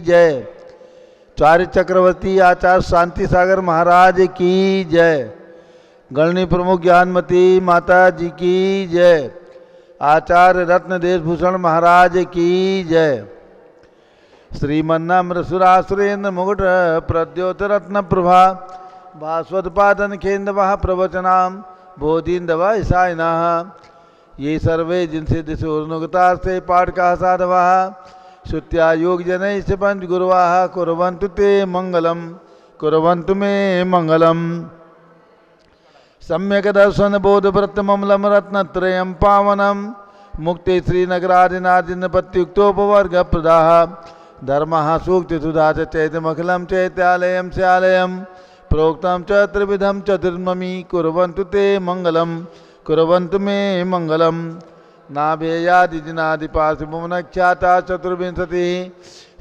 जय। चार्य चक्रवर्ती आचार्य शांति सागर महाराज की जय। गणनी प्रमुख ज्ञानमती माता जी की जय। आचार्य रत्न देशभूषण महाराज की जय। श्रीमन्नाम्र सुरासुरेन्द्र मुकुट प्रद्योत रत्न प्रभा भास्वत पादन केन्द्र प्रवचनाम बोधिन्दवा ईसाइना ये सर्वे जिनसे दिशोर्नुगता से पाठ का साधवा श्रुत्या योग जन से पंच गुरुवा कुर्वन्तु ते मंगलम कुर्वन्तु मे मंगलम। सम्यक दर्शन बोध व्रत ममलम रत्नत्रयं पावनम मुक्ति श्रीनगरादिनादिन पत्युक्तोपवर्ग प्रदाह धर्म सूक्ति सुधा चैतमखिलम चैत्यालयम श्यालयम प्रोक्तम च त्रिविधम चतुर्ममी कुर्वन्तु ते मंगलम कुर्वन्तु मे मंगलम। नाभेयादिजिनादिपार्थिवमनख्याता चतुर्विंशति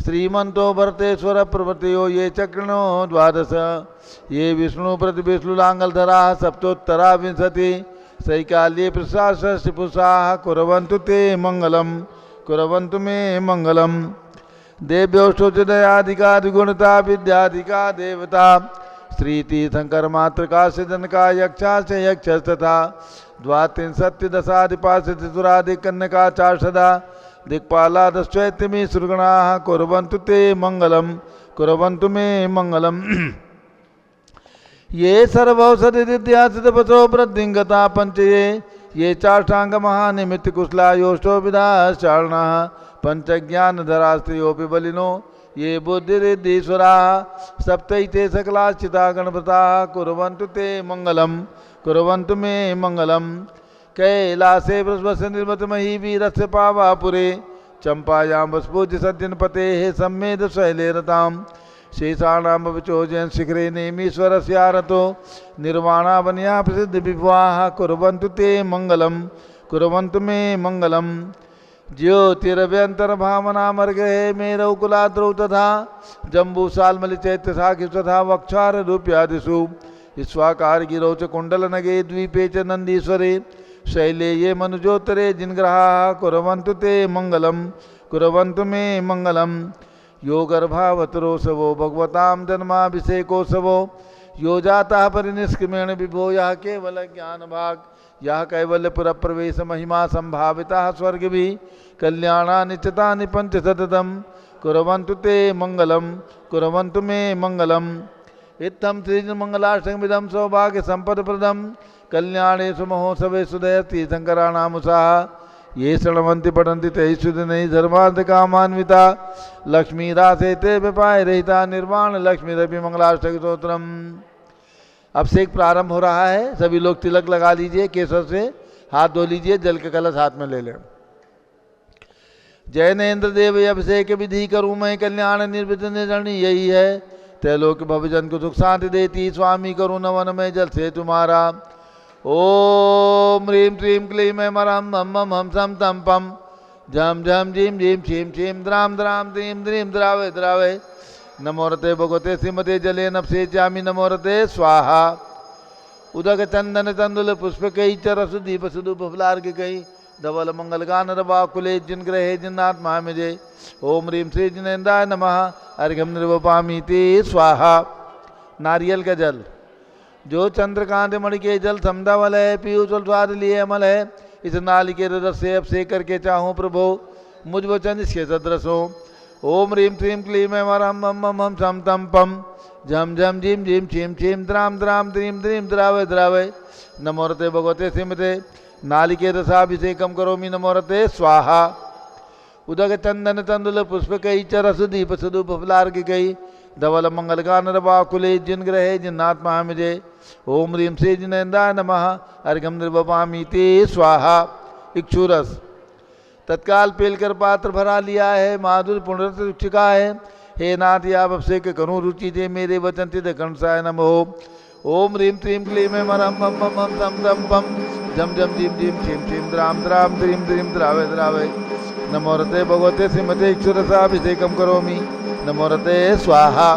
श्रीमंतो भरतेश्वर प्रवृत्तियो ये चक्रणो द्वादश ये विष्णु प्रतिविष्णुलांगलधरा सप्तोत्तरा विंशति सैकाल्ये प्रसाषष्टिपुषा कुर्वन्तु ते मंगलम कुर्वन्तु मे मंगलम। देव्योष्टोचदयाधिकादिगुणता विद्याधिका देवता श्रीतीर्थंकर मातृका सिद्धन का यक्षा से यक्ष तथा द्वात्रिंशत्तिदशाधिपाशतिसुरादिकन्यका चार्षदा दिक्पालादश्चैत्यमी सुरगणाः कुर्वन्तु ते मंगलम कुर्वन्तु मे मंगलम। ये सर्वौषधिदिद्यासितपसो वृद्धिंगता पंचये ये चाष्टांग महानिमित्त कुशला योष्टो विदाश्चारणाः पंचज्ञानधरास्त्रियोऽपि बलिनो ये बुद्धिरिद्धीश्वरा सप्तैते सकलाश्चिता गणपता कुर्वन्तु ते मंगलम कुर्वन्तु मे मंगलम। कैलासे वृषभस्य निर्मतमही वीरस्य पावापुरे चंपायां वसपूज्य सज्जनपतेः सम्मेद शैले रतां शेषाणां विचोजयन् शिखरे नेमीश्वरस्यारतो निर्वाणावन्या प्रसिद्ध विभवाः कुर्वन्तु ते मंगलम कुर्वन्तु मे मंगलम। ज्योतिरभ्यंतर भावना मर्गहे मेरौकुलाद्रौ तथा जम्बूसाल्मलिचैत्य साखि तथा वक्षार रूप्यादिषु ईश्वाकार गिरौ च कुंडलनगे द्वीपे च नंदीश्वरे शैले ये मनुजोत्तरे जिनग्रहाः कुर्वन्तु ते मंगलम कुर्वन्तु मे मंगलम। यो गर्भावतरोत्सवो भगवतां जन्माभिषेकोत्सवो यो जाता परिनिष्क्रमेण विभो यः केवल ज्ञान भाग यह कैवल्यपुर प्रवेश महिमा संभाविता स्वर्ग भी कल्याणा निश्चिता पंच सततम कुर्वन्तु ते मंगलम कुर्वन्तु मे मंगलम। इत्थं श्रीमंगलाष्टकमिदं सौभाग्य संपद प्रदम कल्याणेषु महोत्सवेषु दयति शंकराणामुषाः ये शृण्वन्ति पठन्ति तैः सुदिनैः धर्मार्थ कामान्विता लक्ष्मीरासे ते विपाय रहिता निर्वाण लक्ष्मीरपि मंगलाष्टक स्तोत्रम। अभिषेक प्रारंभ हो रहा है। सभी लोग तिलक लगा लीजिए, केसर से हाथ धो लीजिए, जल के कलश हाथ में ले लें। जैनेन्द्र देव अभिषेक विधि करूँ मैं कल्याण निर्विघ्न निरणी यही है त्रैलोक भवजन को सुख शांति देती स्वामी करूँ नवन में जल से तुम्हारा। ओम ह्रीं श्रीं क्लीं ऐं रं मम मम हम सम तम पम झम झम झीम झीम छीम छीम द्राम द्राम द्रीं द्रीं द्रावे द्रावे नमोरते भगवते श्रीमते जले नपसे जामी नमोरते स्वाहा। उदक चंदन तंदुल पुष्प कई चरस दीप सुदूप फलार के कई धवल मंगल गान रवाकुले जिन ग्रहे जिन्नात्मा मिजे ओम ह्रीं श्री जिनेन्द्राय नमः अर्घ्यम निर्वपामि ते स्वाहा। नारियल का जल जो चंद्रकांत मणि के जल समदावल है पीयूष स्वाद लिए अमल है इस नालिकेर रस से अभिषेक करके चाहूँ प्रभो मुझ वचन इसके सदृश हो। ओम ह्रीं श्रीं क्लीं ऐं रं मम मम हम सम तम पम झम झम झीम झीम छीम छीम द्राम द्राम द्रीं द्रीं द्रावे द्रावे नमोरते भगवते श्रीमते नालिके रसाभिषेकम करोमि नमोरते स्वाहा। उदक चंदन तंदुल पुष्प कई चरस दीप सुदूप फलार की कई धवल मंगल गान रवाकुले जिन ग्रहे जिन्नात्मा मिजे ओम ह्रीं श्री जिनेन्द्राय नमः अर्घ्यम निर्वपामि ते स्वाहा। इक्षुरस तत्काल पेलकर पात्र भरा लिया है माधुर पुण्य चुका है हे नाथ आप अभिषेक करूँ रुचि दे मेरे वचन चिद कंसाय नमो। ओम ह्रीं श्रीं क्लीं ऐं रं मम मम हम सम तम पम झम झम झीम झीम छीम छीम द्राम द्राम द्रीं द्रीं द्रावे द्रावे नमोरते भगवते श्रीमते इक्षुरसाभिषेकम करोमि नमोरते स्वाहा।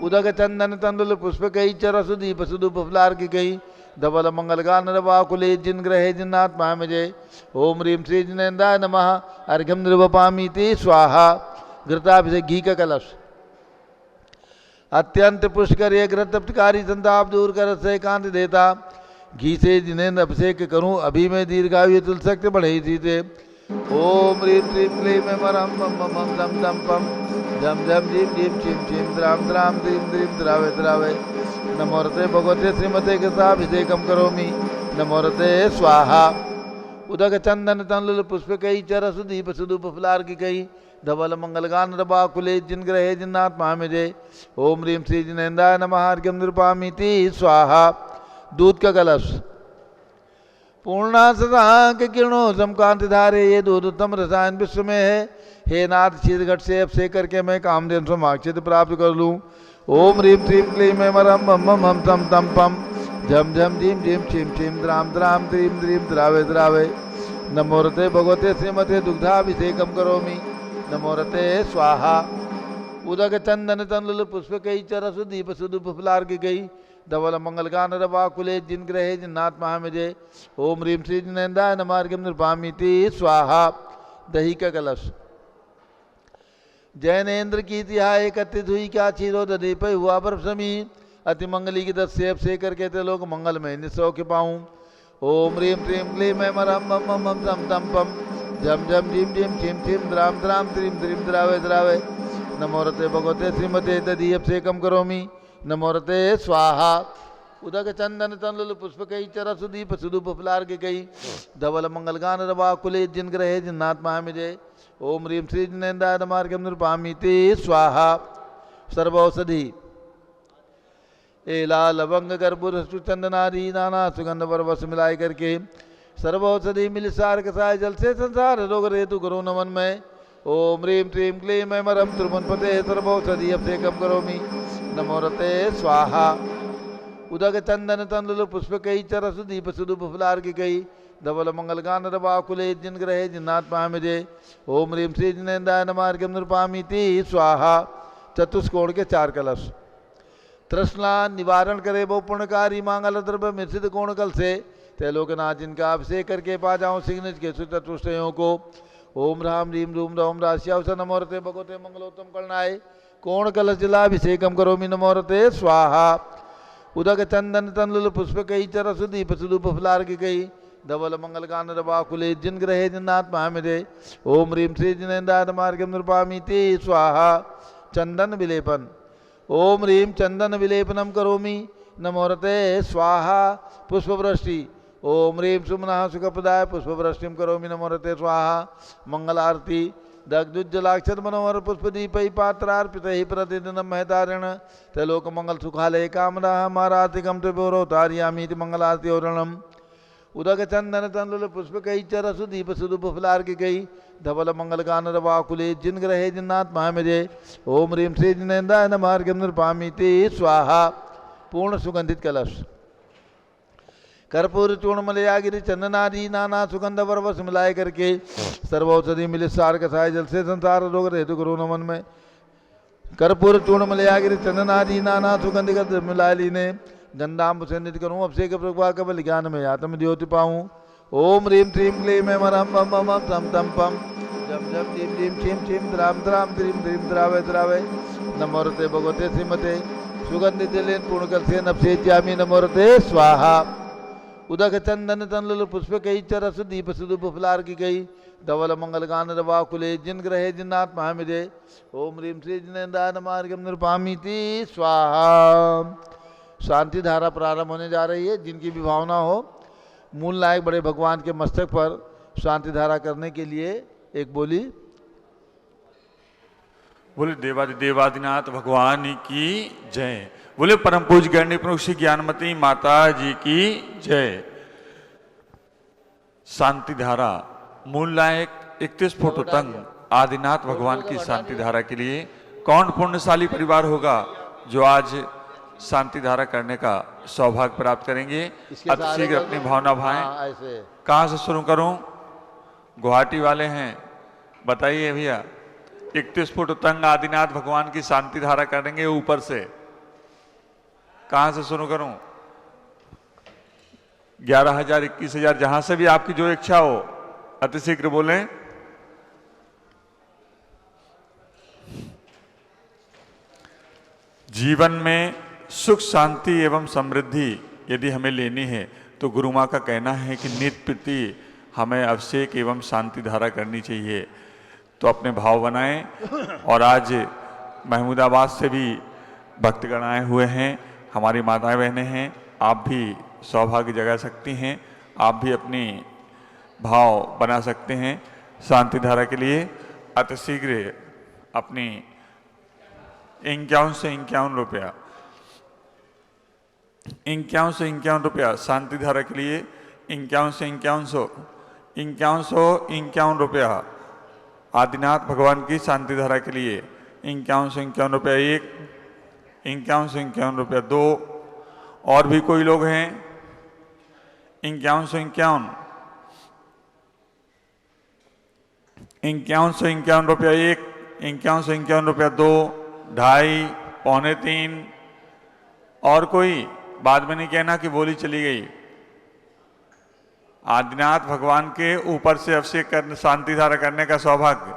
उदक चंदन तंदुल पुष्प कई चरस दीप सुदूप फलार की गई धवल मंगल गान रवाकुले जिन ग्रहे जिन्नात्मा मिजे ओम ह्रीं श्री जिनेन्द्राय नमः अर्घ्यम निर्वपामि ते स्वाहा। घृताभिषेक घी का कलश। अत्यंत पुष्कर ये घृत तप्तकारी संताप दूर कर से कांति देता, घी से जिन्हें अभिषेक करूं अभी मैं दीर्घायु तुल सकते बढ़े इसी से। ओम ह्रीं श्रीं क्लीं ऐं मरं मम मम दम दम पम झम झम झीम झीम छिम छिम द्राम द्राम द्रीं द्रीं द्रावे द्रावे। नमोरते भगवते श्रीमते घृताभिषेकम करोमि। नमोरते स्वाहा। उदक चंदन तनलुल पुष्पकई चरस दीप सुदूप फलार्किकई धवल मंगलगान रबाकुले जिन ग्रहे जिन्नात्मा में जय। ओम ह्रीं श्री जिनेन्द्राय नमः अर्घ्यं निरूपयामीति स्वाहा। दूध का कलश। पूर्णा सदांक किरणों समकांति धारे ये दूध उत्तम रसायन विश्व में है। हे नाथ शीत घट से अभिषेक करके मैं कामधेनु समाक्षित प्राप्त कर लूँ। ओम ह्रीं श्रीं क्लीं ऐं मरं मम मम तम तम पम झम झम झीम झीम छिम छिम द्राम द्राम द्रीं द्रीं द्रावे द्रावे। नमोरते भगवते श्रीमते दुग्धाभिषेकम करोमि। नमोरते स्वाहा। उदक चंदन तनलुल पुष्पकई चरस दीप सुदूप फलार्किकई धवल मंगलगान रवाकुले जिन ग्रहे जिन्नात्मा में जय। ओम ह्रीं श्री जिनेन्द्राय नमः अर्घ्यं निरूपयामीति स्वाहा। दही का कलश। जैनेन्द्र की तिहाई एकत्रित हुई क्या क्षीरो दधि पे हुआ बर्फ समी। अति मंगली की दस से अभिषेक करके ते लोग मंगल में निसौ के पाऊँ। ओम ह्रीं श्रीं क्लीं ऐं मरं मम मम तम तम पम झम झम झीम झीम छिम छिम द्राम द्राम द्रीं द्रीं द्रावे द्रावे। नमोरते भगवते श्रीमते दधि अभिषेकम करोमि। नमोरते स्वाहा। उदक चंदन तनलुल पुष्पकई चरस दीप सुदूप फलार्किकई धवल मंगलगान रवाकुले जिन ग्रहे जिन्नात्मा में जय। ओम ह्रीं श्री जिनेन्द्राय नमः अर्घ्यं निरूपयामीति स्वाहा। सर्वौषधि। एला लवंग कर्पूर चंदनादि नाना सुगंध परवश मिलाए करके सर्वौषधि मिल सार कसाय जल से संसार रोग रेतु करो नमन में। ओम ह्रीं श्रीं क्लीं ऐं मरं त्रिभुवनपते सर्वौषधि अभिषेकम करोमि। नमोरते स्वाहा। उदक चंदन तनलुल पुष्पकई चरस दीप सुदूप फलार्किकई धवल मंगलगान रवाकुले जिन ग्रहे जिन्नात्मा में जय। ओम ह्रीं श्री जिनेन्द्राय नमः अर्घ्यं निरूपयामीति स्वाहा। चतुष्कोण के चार कलश। तृष्णा निवारण करे वो पुण्यकारी मांगल द्रव्य मिश्रित कोण कल से त्रैलोकनाथ जिनका अभिषेक करके पा जाऊँ सिग्निज के चतुष्टयों को। ओम राम ह्रीं रूम रौम राशियावस नमोरते भगवते मंगलोत्तम कलनाय कोण कलश जलाभिषेकम करोमि। नमोरते स्वाहा। उदक चंदन तनलुल पुष्पकई चरस दीप सुदूप फलार्किकई धवल मंगलगान रवाकुले जिन ग्रहे जिन्नात्मा में जय। ओम ह्रीं श्री जिनेन्द्राय नमः अर्घ्यं निरूपयामीति स्वाहा। चंदन विलेपन। ओम ह्रीं चंदन विलेपनम करोमि। नमोरते स्वाहा। पुष्पवृष्टि। ओम ह्रीं सुमनः सुखप्रदाय पुष्पवृष्टिम करोमि। नमोरते स्वाहा। मंगल आरती। दग्धुज्जलाक्षर मनोहर पुष्पदीपै पात्रार्पितैः प्रतिदिनं महतारण त्रैलोक मंगल सुखालय कामना मारातिकम त्रिपुरो तारयामीति मंगलारती औरणम। उदक चंदन तनलुल पुष्पकई चरसु दीप सुदूप फलार्किकई धवल मंगलगान रवाकुले जिन ग्रहे जिन्नात्मा में जय। ओम ह्रीं श्री जिनेन्द्राय नमः अर्घ्यं निरूपयामीति स्वाहा। पूर्ण सुगंधित कलश। कर्पूर चूर्ण मलयागिरी चंदनादि नाना सुगंध परवश मिलाए करके सर्वौषधि मिले सार कसाय जल से संसार रोग रेतु करो नमन में। कर्पूर चूर्ण मलयागिरी चंदनादि नाना सुगंध मिलाए लीने गंधाम से नित्य करूँ अभिषेक प्रभा कबल ज्ञान में आत्म ज्योति पाऊँ। ओम ह्रीं श्रीं क्लीं ऐं मरं मम मम तम तम पम झम झम झीम झीम छिम छिम द्राम द्राम द्रीं द्रीं द्रावे द्रावे। नमोरते भगवते श्रीमते सुगंधित जलेन पूर्णकल से नभसेच्यामि। नमोरते स्वाहा। उदक चंदन तनलुल पुष्पकई चरस दीप सुदूप फलार्किकई धवल मंगलगान रवाकुले जिन ग्रहे जिन्नात्मा में जय। ओम ह्रीं श्री जिनेन्द्राय नमः अर्घ्यं निरूपयामीति स्वाहा। शांति धारा प्रारंभ होने जा रही है। जिनकी भी भावना हो मूल नायक बड़े भगवान के मस्तक पर शांति धारा करने के लिए एक बोली। बोले देवादिनाथ भगवान की जय। बोले परम पूज्य गण्य प्रमुख श्री ज्ञानमती माता जी की जय। शांति धारा मूल नायक 31 फोटो तंग आदिनाथ भगवान की शांति धारा के लिए कौन पुण्यशाली परिवार होगा जो आज शांति धारा करने का सौभाग्य प्राप्त करेंगे। अति शीघ्र अपनी भावना भाएं। कहाँ से शुरू करूं? गुवाहाटी वाले हैं, बताइए भैया। 31 फुट तंग आदिनाथ भगवान की शांति धारा करेंगे ऊपर से। कहाँ से शुरू करूं? 11,000 21,000 जहां से भी आपकी जो इच्छा हो अति शीघ्र बोलें। जीवन में सुख शांति एवं समृद्धि यदि हमें लेनी है तो गुरु माँ का कहना है कि नित्य प्रति हमें अभिषेक एवं शांति धारा करनी चाहिए। तो अपने भाव बनाएं। और आज महमूदाबाद से भी भक्तगण आए हुए हैं, हमारी माताएं बहनें हैं, आप भी सौभाग्य जगा सकती हैं, आप भी अपनी भाव बना सकते हैं शांति धारा के लिए। अतिशीघ्र अपनी 51 से 51 रुपया 51 से 51 रुपया शांति धारा के लिए 51 से 51 रुपया आदिनाथ भगवान की शांति धारा के लिए 51 से 51 रुपया 1, 51 से 51 रुपया 2। और भी कोई लोग हैं? 51 से 51 51 से 51 रुपया 1, 51 से 51 रुपया 2, 2.5, पौने 3। और कोई? बाद में नहीं कहना कि बोली चली गई। आदिनाथ भगवान के ऊपर से अभिषेक करने शांति धारा करने का सौभाग्य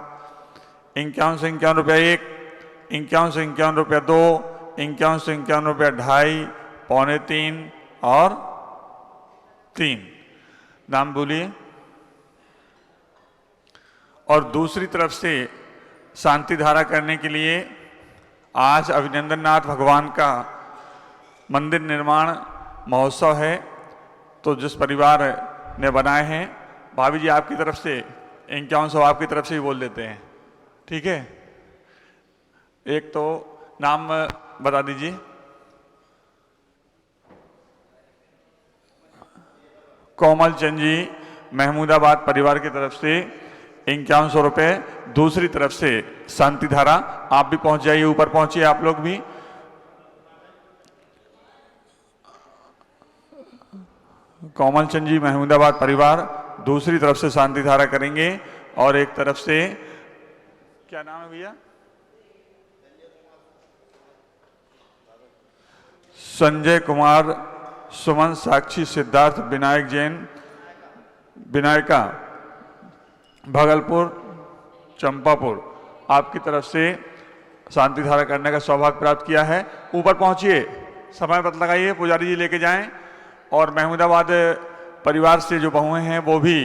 51 से 51 रुपया 1, 51 से 51 रुपया 2, 51 से 51 रुपया 2.5, पौने 3 और 3। नाम बोलिए। और दूसरी तरफ से शांति धारा करने के लिए आज अभिनंदन नाथ भगवान का मंदिर निर्माण महोत्सव है। तो जिस परिवार ने बनाए हैं, भाभी जी आपकी तरफ से 5100 आपकी तरफ से ही बोल देते हैं, ठीक है? एक तो नाम बता दीजिए। कोमल चंद जी महमूदाबाद परिवार की तरफ से 5100 रुपये। दूसरी तरफ से शांति धारा आप भी पहुंच जाइए, ऊपर पहुंचिए आप लोग भी। कोमल चंद जी महमूदाबाद परिवार दूसरी तरफ से शांति धारा करेंगे। और एक तरफ से क्या नाम है भैया? संजय कुमार, सुमन, साक्षी, सिद्धार्थ, विनायक जैन, विनायका, भागलपुर, चंपापुर आपकी तरफ से शांति धारा करने का सौभाग्य प्राप्त किया है। ऊपर पहुंचिए, समय मत लगाइए, पुजारी जी लेके जाएं। और महमूदाबाद परिवार से जो बहुएं हैं वो भी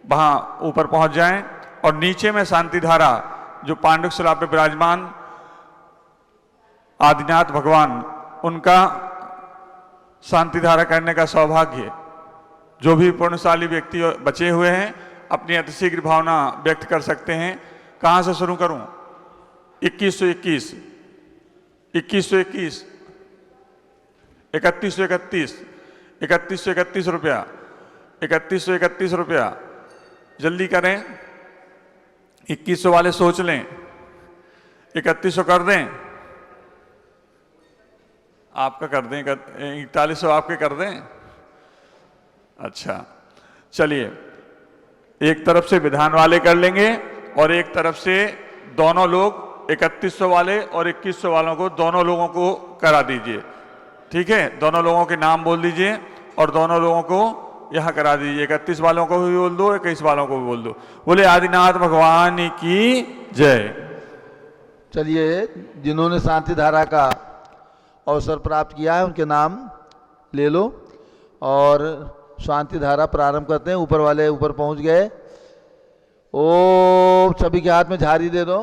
वहाँ ऊपर पहुंच जाएं। और नीचे में शांति धारा जो पांडुक शिला पे विराजमान आदिनाथ भगवान, उनका शांति धारा करने का सौभाग्य जो भी पुण्यशाली व्यक्ति बचे हुए हैं अपनी अतिशीघ्र भावना व्यक्त कर सकते हैं। कहाँ से शुरू करूं? 2121, 2121, 3131, 3131 रुपया, 3131 रुपया। जल्दी करें, 2100 वाले सोच लें, 3100 कर दें। आपका कर दें, 4100 आपके कर दें। अच्छा चलिए, एक तरफ से विधान वाले कर लेंगे और एक तरफ से दोनों लोग 3100 वाले और 2100 वालों को दोनों लोगों को करा दीजिए, ठीक है? दोनों लोगों के नाम बोल दीजिए और दोनों लोगों को यहाँ करा दीजिए। 31 वालों को भी बोल दो, 21 वालों को भी बोल दो। बोले आदिनाथ भगवान की जय। चलिए, जिन्होंने शांति धारा का अवसर प्राप्त किया है उनके नाम ले लो और शांति धारा प्रारंभ करते हैं। ऊपर वाले ऊपर पहुंच गए। ओम, सभी के हाथ में झाड़ी दे दो।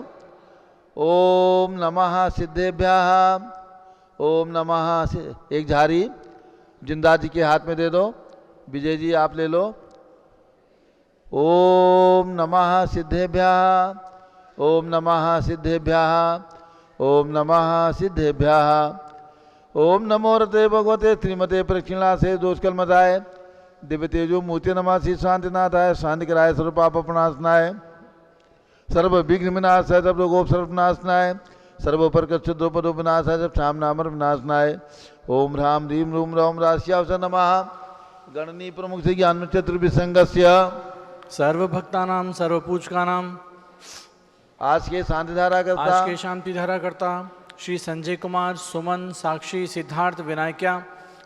ओम नमः सिद्धेभ्यः, ओम नमः। एक झाड़ी जिंदा जी के हाथ में दे दो। विजय जी आप ले लो। ओम नमः सिद्धेभ्यः, ओम नमः सिद्धेभ्यः, ओम नमः सिद्धेभ्यः। ओम नमो रते भगवते श्रीमते प्रक्षिणा से दोषकल मताय दिव्य तेजो मूर्ति नमासी शांतिनाथाय शांति कराय सर्व पाप प्रणाशनाय सर्व विघ्न विनाशाय सर्व रोगोप सर्वनाशनाय सर्व प्रकट द्रौपदो विनाशाय सब शाम नामर विनाशनाय। ओम ह्राम ह्रीम रूम रौम राशियावस नमः। गणनी प्रमुख से ज्ञान चतुर्विसंगस्य सर्वभक्तानां सर्वपूजकानां आज के शांति धारा करता, आज के शांति धारा करता श्री संजय कुमार, सुमन, साक्षी, सिद्धार्थ, विनायका,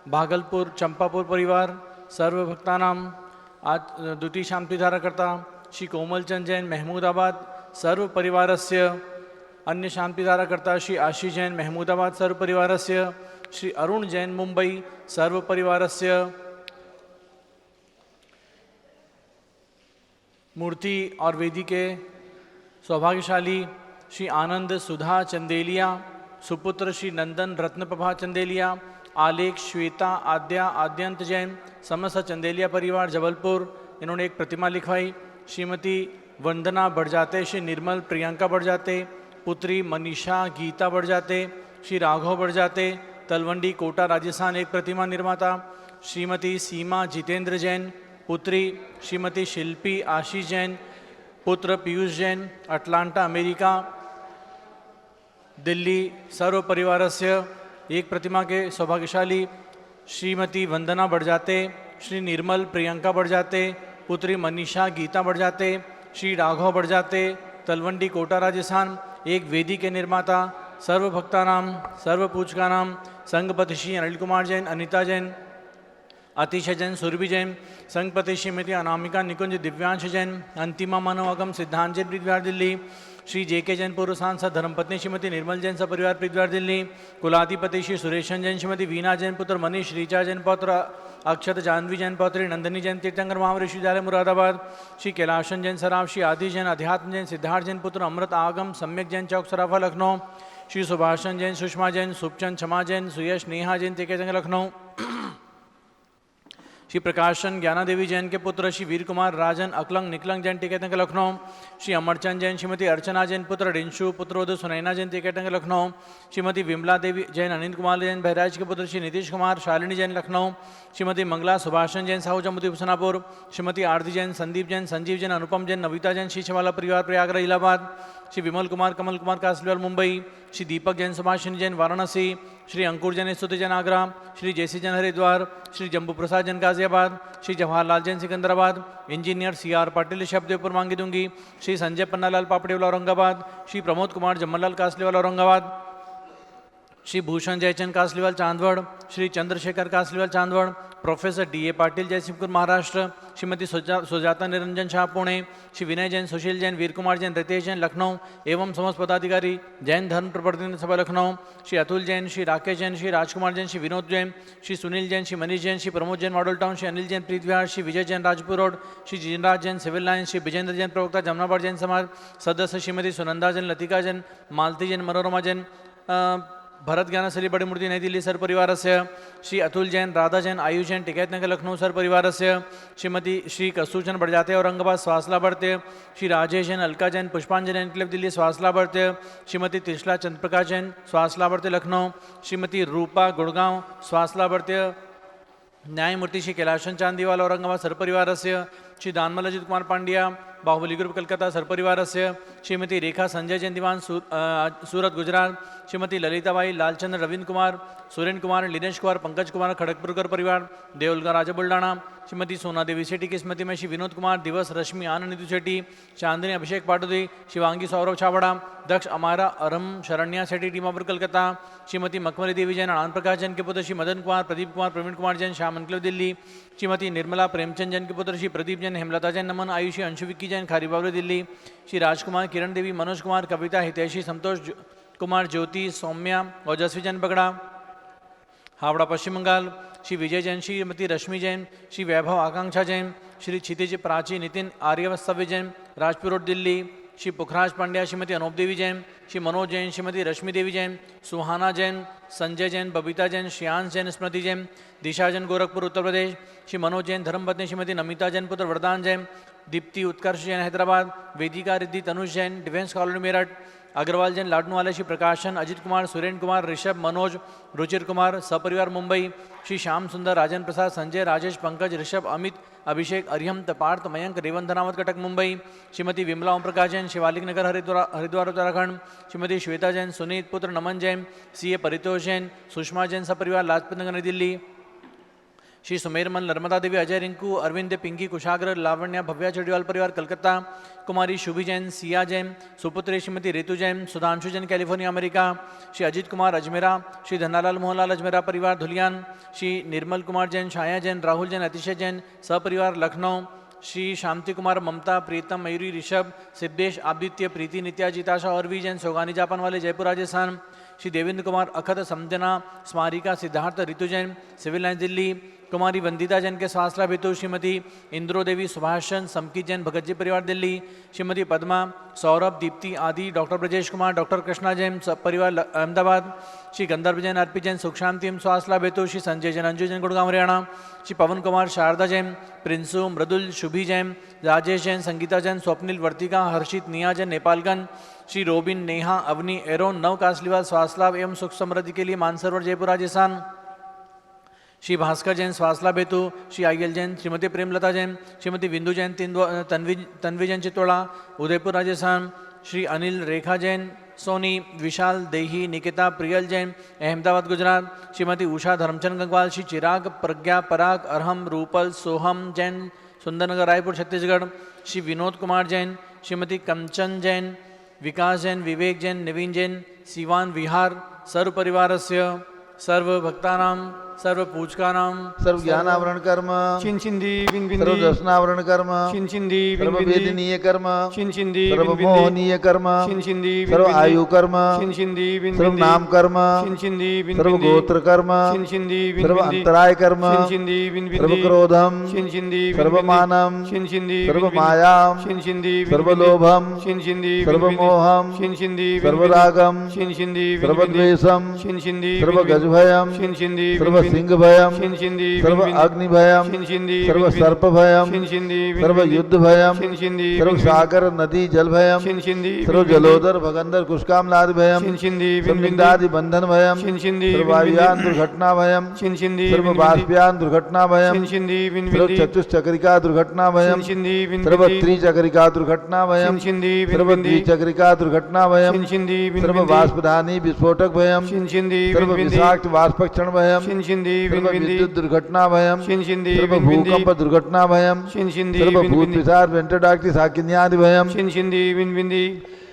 भागलपुर, चंपापुर परिवार सर्वभक्तानां आज द्वितीय शांति धारा करता श्री कोमल चंद जैन, महमूदाबाद सर्व परिवारस्य अन्य शांतिधाराकर्ता श्री आशीष जैन महमूदाबाद सर्वपरिवारस्य, श्री अरुण जैन मुंबई सर्वपरिवारस्य, मूर्ति और वेदी के सौभाग्यशाली श्री आनंद सुधा चंदेलिया, सुपुत्र श्री नंदन रत्नप्रभा चंदेलिया, आलेख श्वेता आद्या आद्यंत जैन समस्त चंदेलिया परिवार जबलपुर, इन्होंने एक प्रतिमा लिखवाई। श्रीमती वंदना बढ़जाते, श्री निर्मल प्रियंका बढ़जाते, पुत्री मनीषा गीता बढ़जाते, श्री राघव बढ़जाते तलवंडी कोटा राजस्थान एक प्रतिमा निर्माता। श्रीमती सीमा जितेंद्र जैन, पुत्री श्रीमती शिल्पी आशीष जैन, पुत्र पीयूष जैन अटलांटा अमेरिका दिल्ली सर्व परिवारस्य एक प्रतिमा के सौभाग्यशाली श्रीमती वंदना बढ़जाते, श्री निर्मल प्रियंका बढ़जाते, पुत्री मनीषा गीता बढ़जाते, श्री राघव बढ़जाते तलवंडी कोटा राजस्थान एक वेदी के निर्माता। सर्व भक्तानाम सर्व पूजकानाम संघपति श्री अनिल कुमार जैन, अनिता जैन, अतिशय जैन, सुरभि जैन, संघपति श्रीमती अनामिका निकुंज, दिव्यांश जैन, अंतिमा मनोअगम सिद्धांत जैन प्रीतिवार दिल्ली, श्री जेके जैन पूर्व सांसद, धर्मपत्नी श्रीमती निर्मल जैन सपरिवार प्रीतिवार दिल्ली, कुलाधिपति श्री सुरेशन जैन, श्रीमती वीणा जैन, पुत्र मनीष रीचा जैन, पौत्र अक्षत जानवी जैन, पौत्री नंदिनी जैन, तीर्थंकर महावृषि विद्यालय मुरादाबाद, श्री कैलाशन जैन सराफ, श्री आदि जैन, अध्यात्म जैन, सिद्धार्थ जैन, पुत्र अमृत आगम, सम्यक जैन चौक सराफा लखनऊ, श्री सुभाषण जैन, सुषमा जैन, सुपचंद क्षमा जैन, सुयश नेहा जैन, तेकेजंग लखनऊ, श्री प्रकाशन ज्ञाना देवी जैन के पुत्र श्री वीर कुमार राजन अकलंग निकलंग जैन टिकेतंग लखनऊ, श्री अमरचंद जैन, श्रीमती अर्चना जैन, पुत्र रिंशु, पुत्रोद सुनैना जैन टिकेतंग लखनऊ, श्रीमती विमला देवी जैन, अनिल कुमार जैन बहराइच के पुत्र श्री नीतीश कुमार, शालिनी जैन लखनऊ, श्रीमती मंगला सुभाषण जैन साहू जम्मू हुसनापुर, श्रीमती आरती जैन, संदीप जैन, संजीव जैन, अनुपम जैन, नविता जैन, श्री शिवाला परिवार Prayagraj Allahabad, Shri Vimal Kumar Kamal Kumar Kasliwal Mumbai, Shri Deepak Jain Subhashini Jain Varanasi, Shri Ankur Jain Stuti Jain Agra, Shri Jaisi Jain Haridwar, Shri Jambu Prasad Jain Ghaziabad, Shri Jawaharlal Jain Secunderabad, engineer C R Patil Shabdevpur Mangi Tungi, Shri Sanjay Pannalal Papdewala Aurangabad, Shri Pramod Kumar Jammalal Kasliwal Aurangabad, Shri Bhushan Jaichand Kasliwal Chandwad, Shri Chandrashekhar Kasliwal Chandwad, professor D A Patil Jaysingpur Maharashtra, Shrimati Sujata Niranjan Shah Pune, Shri Vinay Jain, Sushil Jain, Veer Kumar Jain, Ritesh Jain Lucknow एवं समस्त पदाधिकारी Jain Dharma Pravartan Sabha Lucknow, Shri Atul Jain, Shri Rakesh Jain, Shri Rajkumar Jain, Shri Vinod Jain, Shri Sunil Jain, Shri Manish Jain, Shri Pramod Jain Model Town, Shri Anil Jain Preet Vihar, Shri Vijay Jain Rajpur Road, Shri Jinraj Jain Civil Line, Shri Vijendra Jain प्रवक्ता जमनाबाद जैन समाज सदस्य, श्रीमती सुनंदा जैन, लतिका जैन, मालती जैन, मनोरमा जैन, भरत ज्ञानशैली बड़ी मूर्ति नई दिल्ली सर परिवार से, श्री अतुल जैन, राधा जैन, आयुष जैन टिकैत नगर लखनऊ सर परिवार से, श्रीमती श्री कस्तूरचंद बढ़जाते औरंगाबाद स्वासला बढ़ते, श्री राजेश जैन, अलका जैन, पुष्पांजलि एनक्लेव दिल्ली स्वासला बढ़ते, श्रीमती त्रिशला चंद्रप्रकाश जैन स्वासला बढ़ते लखनऊ, श्रीमती रूपा गुड़गांव स्वासला बढ़ते, न्यायमूर्ति श्री कैलाशन चांदीवाल औरंगाबाद सरपरिवार से, श्री दानमल अजित कुमार पांड्या बाहुबली ग्रुप कलकत्ता सरपरिवार से, श्रीमती रेखा संजय जैन दीवान सूरत गुजरात, श्रीमती ललिताबाई लालचंद्र रविंद्र कुमार, सुरेंद्र कुमार, लिनेश कुमार, पंकज कुमार खड़गपुरकर परिवार देवलगा राजा बुल्डाना, श्रीमती सोना देवी सेठी की स्मृति में श्री विनोद कुमार, दिवस रश्मि आनंद निधु सेठी, चांदनी अभिषेक पाटुदी, शिवांगी सौरभ छाबड़ा, दक्ष अमारा अरम शरण्या सेठी टीमापुर कलकत्ता, श्रीमती मखमली देवी जैन, आनंद प्रकाश जैन के पुत्र श्री मदन कुमार, प्रदीप कुमार, प्रवीण कुमार जैन श्याम एनक्लेव दिल्ली, श्रीमती निर्मला प्रेमचंद जैन के पुत्र श्री प्रदीप जैन, हेमलता जैन नमन, आयुषी अंशु विक्की जैन खारी बावली दिल्ली, श्री राजकुमार, किरण देवी, मनोज कुमार, कविता, हितैषी, संतोष कुमार, ज्योति, सौम्या, ओजस्वी जैन बगड़ा हावड़ा पश्चिम बंगाल, श्री विजय जैन, श्रीमती रश्मि जैन, श्री वैभव आकांक्षा जैन, श्री क्षितिज प्राची, नितिन आर्यवस्तव्य जैन राजपुर रोड दिल्ली, श्री पुखराज पांड्या, श्रीमती अनूप देवी जैन, श्री मनोज जैन, श्रीमती रश्मि देवी जैन, सुहाना जैन, संजय जैन, बबीता जैन, श्रेयांश जैन, स्मृति जैन, दिशा जैन गोरखपुर उत्तर प्रदेश, श्री मनोज जैन धर्मपत्नी श्रीमती नमिता जैन, पुत्र वरदान जैन, दीप्ति उत्कर्ष जैन हैदराबाद, वेदिका रिद्धि तनुष जैन डिफेंस कॉलोनी मेरठ, अग्रवाल जैन लाडनवाला, श्री प्रकाशन, अजित कुमार, सुरेंद्र कुमार, ऋषभ, मनोज, रुचिर कुमार सपरिवार मुंबई, श्री श्याम सुंदर, राजन प्रसाद, संजय, राजेश, पंकज, ऋषभ, अमित, अभिषेक, अरिहंत, पार्थ, मयंक, रेवंत धनावत कटक मुंबई, श्रीमती विमला ओम प्रकाश जैन, शिवालिक नगर हरिद्वार उत्तराखंड, श्रीमती श्वेता जैन, सुनीत, पुत्र नमन जैन, सी ए परितोष जैन, सुषमा जैन सपरिवार लाजपत नगर नई दिल्ली, श्री सुमेरमन, नर्मदा देवी, अजय, रिंकू, अरविंद, पिंकी, कुशाग्र, लावण्या, भव्या चडीवाल परिवार कलकत्ता, कुमारी शुभी जैन, सिया जैन, सुपुत्री श्रीमती रितु जैन, सुधांशु जैन कैलिफोर्निया अमेरिका, श्री अजित कुमार अजमेरा, श्री धनालाल मोहनलाल अजमेरा परिवार धुलियान, श्री निर्मल कुमार जैन, छाया जैन, राहुल जैन, अतिशय जैन सपरिवार लखनऊ, श्री शांति कुमार ममता प्रीतम मयूरी ऋषभ सिद्धेश आदित्य प्रीति नित्या जिताशा और भी जैन सोगानी जापान वाले जयपुर राजस्थान। श्री देवेंद्र कुमार अखत समजना स्मारिका सिद्धार्थ ऋतु जैन सिविल लाइन दिल्ली। कुमारी वंदिता जैन के स्वास्थ्य लाभ हेतु श्रीमती इंद्रो देवी सुभाषचंद समकी जैन भगत जी परिवार दिल्ली। श्रीमती पद्मा सौरभ दीप्ति आदि डॉक्टर ब्रजेश कुमार डॉक्टर कृष्णा जैन सब परिवार अहमदाबाद। श्री गंधर्व जैन अर्पित जैन सुख शांति एवं स्वास्थ्य लाभ हेतु श्री संजय जैन अंजू जैन गुड़गांव हरियाणा। श्री पवन कुमार शारदा जैन प्रिंसु मृदुल शुभी जैन राजेश जैन संगीता जैन स्वप्निल वर्तिका हर्षित निया जैन नेपालगंज। श्री रोबिन नेहा अवनी एरोन नव कासलीवाल स्वास्थ्य लाभ एवं सुख समृद्धि के लिए मानसरोवर जयपुर राजस्थान। श्री भास्कर जैन स्वास्थ्य लाभ हेतु श्री आईएल जैन श्रीमती प्रेमलता जैन श्रीमती बिंदु जैन तन्वी जैन चित्तौड़ा उदयपुर राजस्थान। श्री अनिल रेखा जैन सोनी विशाल देही निकिता प्रियल जैन अहमदाबाद गुजरात। श्रीमती उषा धर्मचंद गंगवाल श्री चिराग प्रज्ञा पराग अरहम रूपल सोहम जैन सुंदरनगर रायपुर छत्तीसगढ़। श्री विनोद कुमार जैन श्रीमती कंचन जैन विकास जैन विवेक जैन नवीन जैन सिवान विहार। सर्व परिवारस्य सर्व भक्तानां सर्व पूजकानां सर्व ज्ञानावरण कर्म चिंचिंदी बिन सर्व दर्शनावरण कर्म चिंचिंदी सर्व वेदनीय कर्म चिंचिंदी सर्व मोहनीय कर्म चिंचिंदी सर्व आयु कर्म चिंचिंदी बिन सर्व नाम कर्म चिंचिंदी बिन सर्व गोत्र कर्म चिंचिंदी बिन सर्व अंतराय कर्म चिंचिंदी बिन सर्व क्रोधम चिंचिंदी सर्व मानम चिंचिंदी सर्व मायाम चिंचिंदी सर्व लोभम चिंचिंदी सर्व मोहम चिंचिंदी सर्व रागम चिंचिंदी सर्व द्वेषम चिंचिंदी सर्व गजभयम चिंचिंदी सर्व सिंह भयम चिंचिंदी सर्व अग्नि भयम चिंचिंदी सर्व सर्प भयम चिंचिंदी सर्व युद्ध भयम चिंचिंदी सर्व सागर नदी जल भयम चिंचिंदी सर्व जलोदर भगंदर कुष्कामलादि भयम चिंचिंदी सर्व निंदादि बंधन भयम चिंचिंदी सर्व वायुयान दुर्घटना भयम चिंचिंदी सर्व बाष्पयान दुर्घटना भयम चिंचिंदी बिन सर्व चतुष्चक्रिका दुर्घटना भयम चिंचिंदी बिन सर्व त्रिचक्रिका दुर्घटना भयम चिंचिंदी सर्व द्विचक्रिका दुर्घटना भयम चिंचिंदी बिन सर्व वाष्पधानी विस्फोटक भयम चिंचिंदी सर्व विषाक्त वाष्पक्षण भयम चिंचिंदी सर्व बिन विद्युत दुर्घटना भयम चिंचिंदी सर्व भूकंप दुर्घटना भयम चिंचिंदी सर्व भूत पिशाच वेंटडाक्टी साकिन्यादि भयम चिंचिंदी बिन बिंदी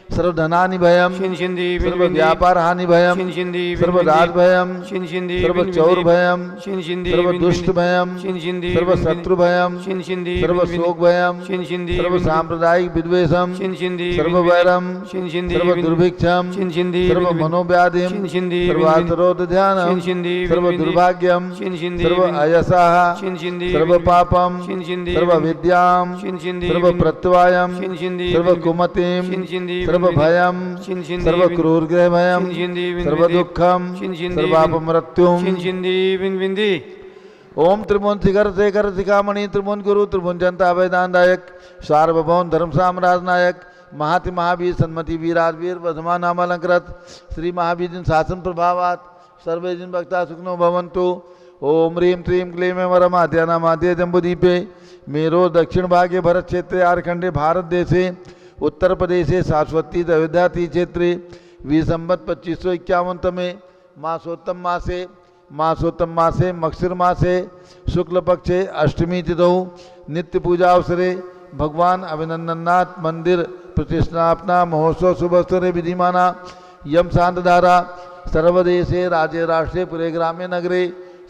सर्व धनानि भयम चिंचिंदी सर्व व्यापार हानि भयम चिंचिंदी सर्व राज भयम चिंचिंदी सर्व चौर भयम चिंचिंदी सर्व दुष्ट भयम चिंचिंदी सर्व शत्रु भयम चिंचिंदी सर्व शोक भयम चिंचिंदी सर्व सांप्रदायिक विद्वेषम चिंचिंदी सर्व वैरम चिंचिंदी सर्व दुर्भिक्षम चिंचिंदी सर्व मनोव्याधिम चिंचिंदी सर्व आर्तरोध ध्यानम चिंचिंदी सर्व दुर्भाग्यम चिंचिंदी सर्व अयसः चिंचिंदी सर्व पापम चिंचिंदी सर्व विद्याम चिंचिंदी सर्व प्रत्यवायम चिंचिंदी सर्व कुमतिम चिंचिंदी सर्व भयम चिंचिंदी सर्व क्रूर ग्रह भयम चिंचिंदी सर्व दुखम सर्वापमृत्युम चिंचिंदी बिन बिंदी ओम त्रिभुवन शिखर शेखर शिखामणि त्रिभुवन गुरु त्रिभुवन जनता वेदांतायक सार्वभौम धर्म साम्राज्य नायक महाति महावीर सन्मति वीराजवीर वर्धमान नामालंकृत श्री महावीर जिन शासन प्रभावात सर्वे जिन भक्ता सुखनो भवंतु। ओम ह्रीं क्लीं क्लीं वरम आद्यानामाद्य जम्बुदीपे मेरो दक्षिण भागे भरत क्षेत्रे आरखंडे भारत देशे उत्तर प्रदेशे शाश्वती अयोध्या क्षेत्रे विसंवत 2551 मासोत्तम मासे मक्षिर मासे शुक्ल पक्षे अष्टमी तिथौ नित्य पूजा अवसरे भगवान अभिनंदननाथ मंदिर प्रतिष्ठापना महोत्सव शुभस्तरे विधिमाना यम शांतधारा सर्वदेशे राज्य राष्ट्रे पुरे ग्राम्य नगरे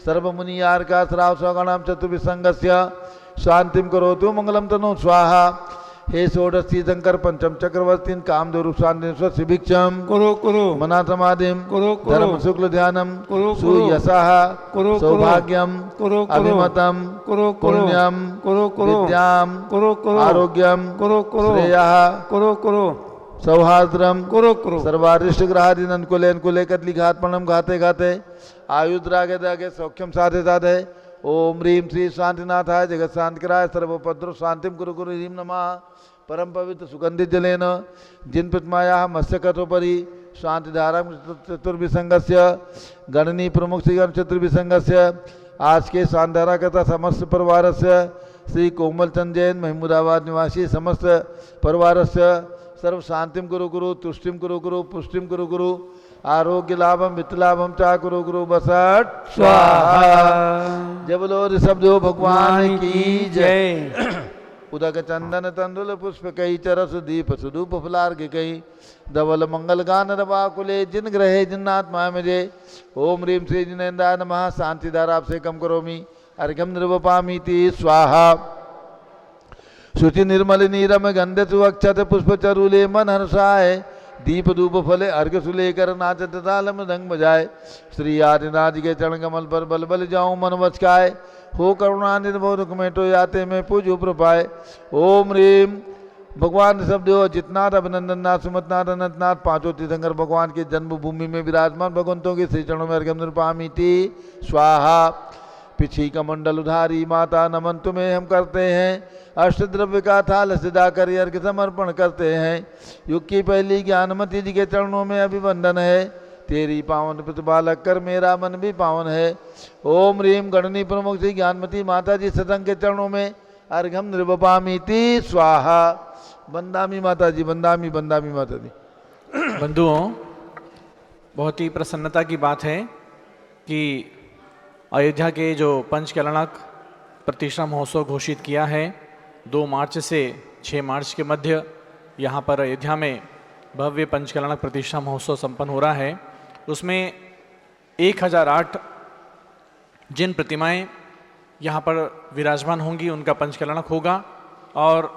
सर्वमुनियार्का श्राव स्वगणाम चतुर्विसंगस्य शांतिम करोतु मंगलम तनु स्वाहा। हे षोडशी शंकर पंचम चक्रवर्तीन कामधेनु शांति शिभिक्षम कुरु कुरु मना समाधिम कुरु कुरु धर्म शुक्ल ध्यानम कुरु सुयशः कुरु सौभाग्यम कुरु अभिमतम कुरु पुण्यम कुरु कुरु विद्याम कुरु कुरु आरोग्यम कुरु कुरु श्रेयः कुरु कुरु सौहार्द्रम कुरु कुरु सर्वारिष्ट ग्रहादीन अनुकूले अनुकूले कदलिघात्मनम घाते घाते आयुद्रागे दागे सौख्यम साधे साधे। ओम ह्रीं श्री शांतिनाथाय जगत शांतिकराय सर्वोपद्रव शांतिम कुरु कुरु ह्रीं नमः। परम पवित्र सुगंधित जलेन जिन प्रतिमाया मत्स्यकथोपरि शांतिधारा चतुर्विसंगस्य गणनी प्रमुख श्रीगण चतुर्विसंगस्य आज के शांतिधारा कथा समस्त परिवार से श्री कोमल चंद जैन महमूदाबाद निवासी समस्त परिवार से सर्व शांतिम कुरु कुरु तुष्टिम कुरु कुरु पुष्टिम कुरु कुरु आरोग्य लाभम वित्त लाभम चा कुरु कुरु बसट स्वाहा। जय बोलो ऋषभदेव भगवान की जय। उदक चंदन तंदुल पुष्प कई चरस दीप सुदूप फुलार्घ कई धवल मंगल गान रवाकुले जिन ग्रहे जिन्नात्मा मुझे। ओम ह्रीं श्री जिनेन्द्राय नमः। शांतिधारा आपसे कम करोमि अर्घ्यम निर्वपामीति स्वाहा। शुचि निर्मल नीरम गंध सुवक्षत पुष्प चरुले मन हर्षाय दीप धूप फले अर्घ सुलेकर नाचत ताल मृदंग बजाए श्री आदिनाथ के चरण कमल पर बल बल जाऊं मन बचकाए हो करुणानिध दुख में तो याते में पूज प्रपाए ओम ह्रीम भगवान शब्द हो जितनाथ अभिनंदन नाथ सुमतनाथ अनंतनाथ पांचों तीर्थंकर भगवान के जन्मभूमि में विराजमान भगवंतों के श्री चरणों में अर्घ्यम निरुपामीति स्वाहा पिछी कमंडल उधारी माता नमन तुम्हें हम करते हैं अष्टद्रव्य का थाल सजा कर अर्घ्य समर्पण करते हैं युग की पहली ज्ञानमती जी के चरणों में अभिवंदन है तेरी पावन प्रतिपालक कर मेरा मन भी पावन है ओम ह्रीम गणनी प्रमुख श्री ज्ञानमती माता जी सतंग के चरणों में अर्घ्यम निरुपामीति स्वाहा बंदामी माता जी बंदामी बंदामी माता जी। बंधुओं, बहुत ही प्रसन्नता की बात है कि अयोध्या के जो पंचकलनक प्रतिष्ठा महोत्सव घोषित किया है 2 मार्च से 6 मार्च के मध्य यहाँ पर अयोध्या में भव्य पंचकलनक प्रतिष्ठा महोत्सव संपन्न हो रहा है। उसमें 1008 जिन प्रतिमाएं यहाँ पर विराजमान होंगी उनका पंचकलनक होगा और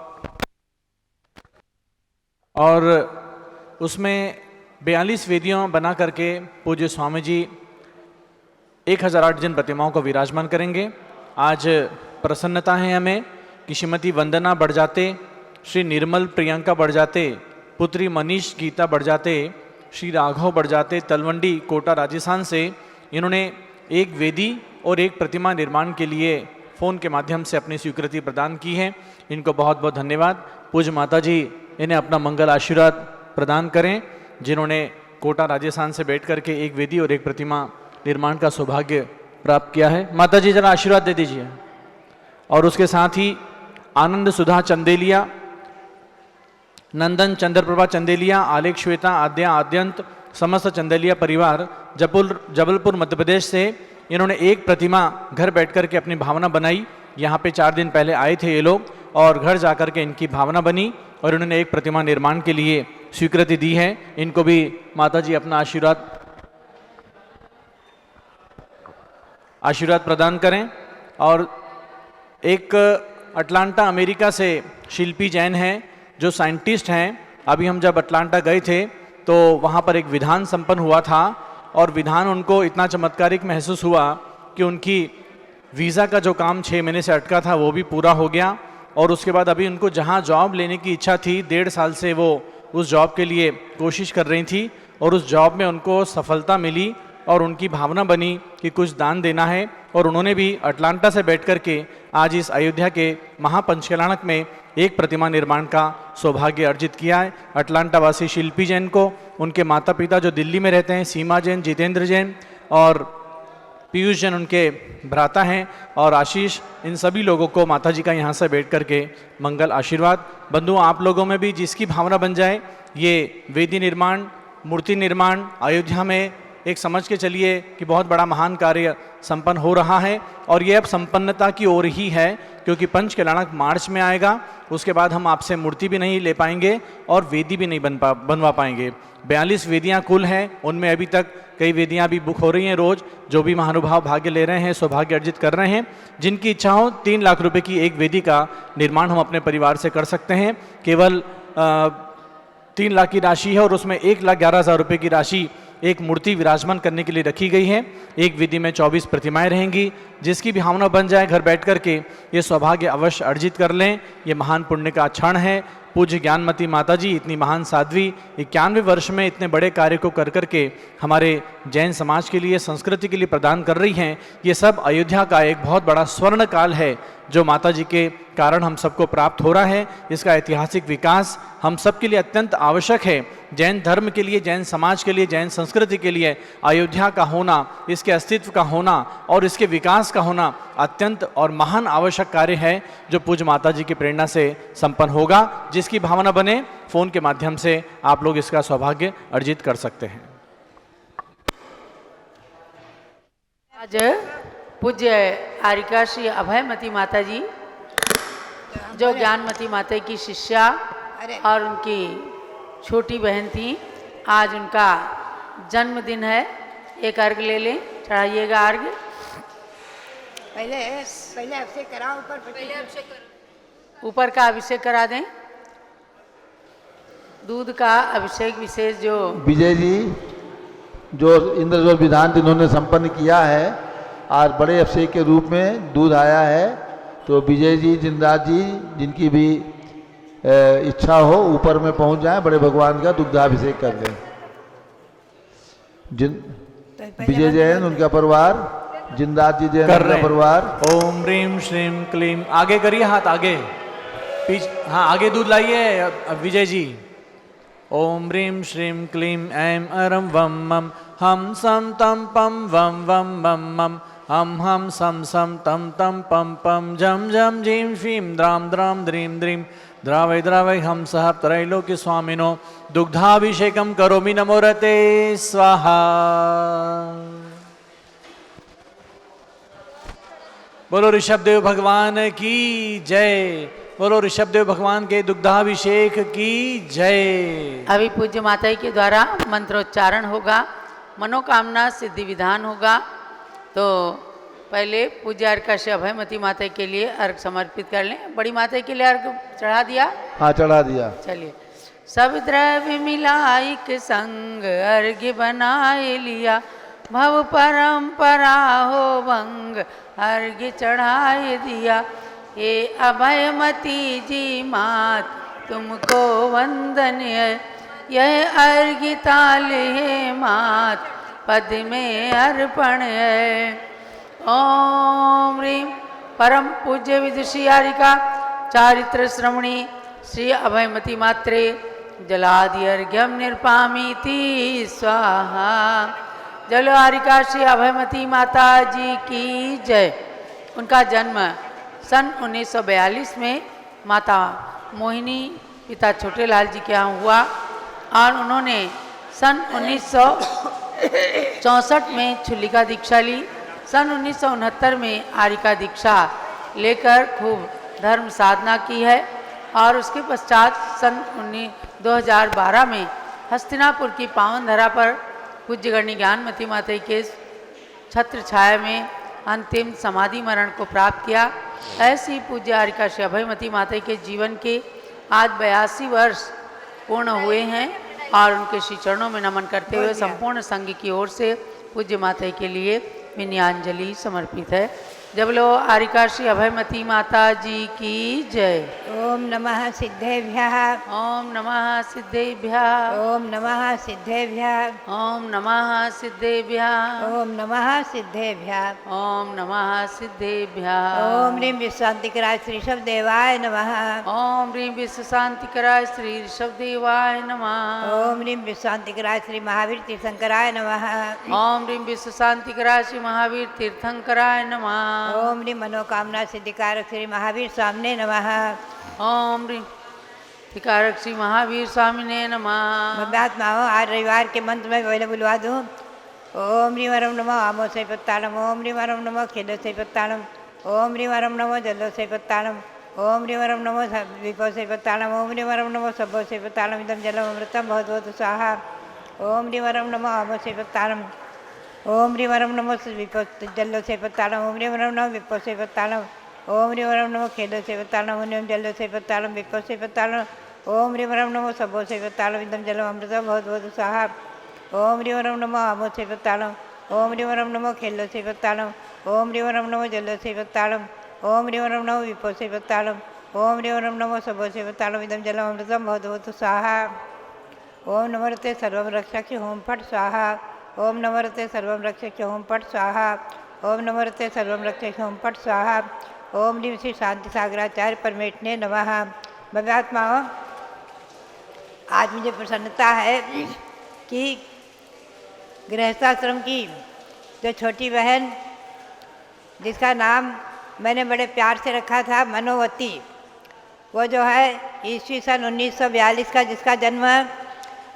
उसमें 42 वेदियों बना करके पूज्य स्वामी जी 1008 जिन प्रतिमाओं को विराजमान करेंगे। आज प्रसन्नता है हमें कि श्रीमती वंदना बढ़जाते, श्री निर्मल प्रियंका बढ़जाते, पुत्री मनीष गीता बढ़जाते, श्री राघव बढ़जाते तलवंडी कोटा राजस्थान से इन्होंने एक वेदी और एक प्रतिमा निर्माण के लिए फ़ोन के माध्यम से अपनी स्वीकृति प्रदान की है। इनको बहुत बहुत धन्यवाद। पूज्य माता जी इन्हें अपना मंगल आशीर्वाद प्रदान करें, जिन्होंने कोटा राजस्थान से बैठ करके एक वेदी और एक प्रतिमा निर्माण का सौभाग्य प्राप्त किया है। माता जी जरा आशीर्वाद दे दीजिए। और उसके साथ ही आनंद सुधा चंदेलिया, नंदन चंद्रप्रभा चंदेलिया, आलेख श्वेता आद्या आद्यंत समस्त चंदेलिया परिवार जबलपुर मध्य प्रदेश से इन्होंने एक प्रतिमा घर बैठ कर के अपनी भावना बनाई। यहाँ पे 4 दिन पहले आए थे ये लोग और घर जाकर के इनकी भावना बनी और इन्होंने एक प्रतिमा निर्माण के लिए स्वीकृति दी है। इनको भी माता जी अपना आशीर्वाद प्रदान करें। और एक अटलांटा अमेरिका से शिल्पी जैन हैं जो साइंटिस्ट हैं। अभी हम जब अटलांटा गए थे तो वहाँ पर एक विधान संपन्न हुआ था और विधान उनको इतना चमत्कारिक महसूस हुआ कि उनकी वीज़ा का जो काम 6 महीने से अटका था वो भी पूरा हो गया। और उसके बाद अभी उनको जहाँ जॉब लेने की इच्छा थी 1.5 साल से वो उस जॉब के लिए कोशिश कर रही थी और उस जॉब में उनको सफलता मिली और उनकी भावना बनी कि कुछ दान देना है। और उन्होंने भी अटलांटा से बैठ कर के आज इस अयोध्या के महापंचकलनक में एक प्रतिमा निर्माण का सौभाग्य अर्जित किया है। अटलांटा वासी शिल्पी जैन को उनके माता पिता जो दिल्ली में रहते हैं, सीमा जैन, जितेंद्र जैन और पीयूष जैन उनके भ्राता हैं, और आशीष, इन सभी लोगों को माता जी का यहाँ से बैठ कर के मंगल आशीर्वाद। बंधुओं, आप लोगों में भी जिसकी भावना बन जाए, ये वेदी निर्माण, मूर्ति निर्माण अयोध्या में एक समझ के चलिए कि बहुत बड़ा महान कार्य संपन्न हो रहा है और ये अब संपन्नता की ओर ही है, क्योंकि पंचकलनक मार्च में आएगा। उसके बाद हम आपसे मूर्ति भी नहीं ले पाएंगे और वेदी भी नहीं बनवा पाएंगे। 42 वेदियाँ कुल हैं, उनमें अभी तक कई वेदियाँ भी बुक हो रही हैं। रोज़ जो भी महानुभाव भाग्य ले रहे हैं, सौभाग्य अर्जित कर रहे हैं, जिनकी इच्छा हो 3 लाख रुपए की एक वेदी का निर्माण हम अपने परिवार से कर सकते हैं। केवल 3 लाख की राशि है और उसमें 1,11,000 रुपये की राशि एक मूर्ति विराजमान करने के लिए रखी गई है। एक वेदी में 24 प्रतिमाएं रहेंगी। जिसकी भी भावना बन जाए, घर बैठ करके ये सौभाग्य अवश्य अर्जित कर लें। ये महान पुण्य का क्षण है। पूज्य ज्ञानमती माता जी इतनी महान साध्वी 91 वर्ष में इतने बड़े कार्य को कर करके हमारे जैन समाज के लिए, संस्कृति के लिए प्रदान कर रही हैं। ये सब अयोध्या का एक बहुत बड़ा स्वर्ण काल है जो माता जी के कारण हम सबको प्राप्त हो रहा है। इसका ऐतिहासिक विकास हम सब के लिए अत्यंत आवश्यक है। जैन धर्म के लिए, जैन समाज के लिए, जैन संस्कृति के लिए अयोध्या का होना, इसके अस्तित्व का होना और इसके विकास का होना अत्यंत और महान आवश्यक कार्य है, जो पूज्य माता जी की प्रेरणा से संपन्न होगा। जिसकी भावना बने, फोन के माध्यम से आप लोग इसका सौभाग्य अर्जित कर सकते हैं। आज पूज्य आरिका श्री अभयमती माता जी, जो ज्ञानमती माता की शिष्या और उनकी छोटी बहन थी, आज उनका जन्मदिन है। एक अर्घ ले लें, चढ़ाइएगा अर्घ। पहले अभिषेक कराओ, ऊपर पहले अभिषेक करो। ऊपर का अभिषेक करा दें। दूध का अभिषेक विशेष जो विजय जी जो इंद्रजोल विधान जिन्होंने संपन्न किया है, आज बड़े अभिषेक के रूप में दूध आया है, तो विजय जी जिनराज जी जिनकी भी इच्छा हो ऊपर में पहुंच जाएं, बड़े भगवान का दुग्धाभिषेक कर लें। जिन विजय जैन उनका परिवार, जिनराज जी जैन कर उनका रहे परिवार। हैं। ओम ह्रीम श्रीम क्लीम, आगे करिए हाथ आगे, हाँ आगे दूध लाइए विजय जी। ओम ह्रीम श्रीम क्लीम ऐम अरम वम मम हम सम तम पम वम वम मम मम हम सम सम तम तम पम पम जम जम जीम श्रीम द्राम द्राम द्रीम द्रीम द्रावय द्रावय हम सह त्रैलोक्य स्वामिनो दुग्धाभिषेकम करोमि नमोरते स्वाहा। बोलो ऋषभदेव भगवान की जय, बोलो ऋषभदेव भगवान के दुग्धाभिषेक की जय। अभी पूज्य माता के द्वारा मंत्रोच्चारण होगा, मनोकामना सिद्धि विधान होगा। तो पहले पूज्य अर्काशी अभयमती माता के लिए अर्घ समर्पित कर लें। बड़ी माता के लिए अर्घ चढ़ा दिया? हाँ चढ़ा दिया। चलिए, सब द्रव्य मिलाइक संग अर्घ्य बनाए लिया, भव परंपरा हो भंग अर्घ्य चढ़ाए दिया। ये अभयमती जी मात तुमको वंदन है, यह अर्घ्य ताल है मात पद में अर्पण है। ओम ह्रीम परम पूज्य विदुषी यारिका चारित्र श्रवणी श्री अभयमती मात्रे जलादि अर्घ्यम निर्पामीति स्वाहा। जलो हारिका श्री अभयमती माता जी की जय। उनका जन्म सन 1942 में माता मोहिनी पिता छोटेलाल जी के यहाँ हुआ और उन्होंने सन 1964 में छुल्लिका दीक्षा ली। सन 1969 में आरिका दीक्षा लेकर खूब धर्म साधना की है और उसके पश्चात सन 2012 में हस्तिनापुर की पावन धरा पर पूज्य गणनी ज्ञानमती माता के छत्र छाया में अंतिम समाधि मरण को प्राप्त किया। ऐसी पूज्य आरिका श्री अभयमती माता के जीवन के आज 82 वर्ष पूर्ण हुए हैं और उनके श्री चरणों में नमन करते हुए संपूर्ण संघ की ओर से पूज्य माता के लिए विनयांजलि समर्पित है। जब लो आरिका श्री अभयमती माता जी की जय। ओम नमः सिद्धेभ्यः, ओम नमः सिद्धेभ्यः, ओम नमः सिद्धेभ्यः, ओम नमः सिद्धेभ्यः, ओम नमः सिद्धेभ्यः, ओम नमः सिद्धेभ्यः। ओम ह्रीं विश्वान्तिकराय श्री ऋषभदेवाय नमः, ओम ह्रीं विश्व शांतिकराय श्री ऋषभदेवाय नमः। ओम ह्रीं विश्वान्तिकराय श्री महावीर तीर्थंकराय नमः, ओम ह्रीं विश्व शांतिकराय श्री महावीर तीर्थंकराय नमः। ओम ह्रीं मनोकामना सिद्धिकारक श्री महावीर स्वामिने नमः, ओम ह्रीं धिकारक श्री महावीर स्वामी ने नमः। भव्यात्माओं आज रविवार के मंत्र में पहले बुलवा दूँ। ओम ह्रीं वरम नमो आमो से पत्ताणम, ओम ह्रीं वरम नमो खेलो से पत्ताणम, ओम ह्रीं वरम नमो जलो से पत्ताणम, ओम ह्रीं वरम नमो विपो से पत्ताणम, ओम ह्रीं वरम नमो सभो से पत्ताणम, इदम जलम अमृतम बहुत बहुत स्वाहा। ओम ह्रीं वरम नमो आमो से पत्ताणम, ओम ह्रीं वरम नमो विपो जलो से पत्ताणम, ओम ह्रीं वरम नमो विपो से पत्ताणम, ओम ह्रीं वरम नमो खेलो से पत्ताणम, ओम जलो से पत्ताणम विपो से पत्ताणम, ओम ह्रीं वरम नमो सभो से पत्ताणम, इदम जलम अमृतम बहुत बहुत स्वाहा। ओम ह्रीं वरम नमो आमो से पत्ताणम, ओम ह्रीं वरम नमो खेलो से पत्ताणम, ओम ह्रीं वरम नमो जलो से पत्ताणम, ओम ह्रीं वरम नमो विपो से पत्ताणम, ओम ह्रीं वरम नमो सभो से पत्ताणम, इदम जलम अमृतम बहुत बहुत स्वाहा। ओम नमस्ते सर्वम रक्षक होम फट स्वाहा। ओम नमस्ते सर्वम रक्षक होम फट स्वाहा। ओम नमस्ते सर्वम रक्षक होम फट स्वाहा। ओम ह्रीं श्री शांति सागराचार्य परमेष्ठिने नमः। भव्यात्माओं, आज मुझे प्रसन्नता है कि गृहस्थाश्रम की जो छोटी बहन जिसका नाम मैंने बड़े प्यार से रखा था मनोवती, वो जो है ईस्वी सन 1942 का जिसका जन्म है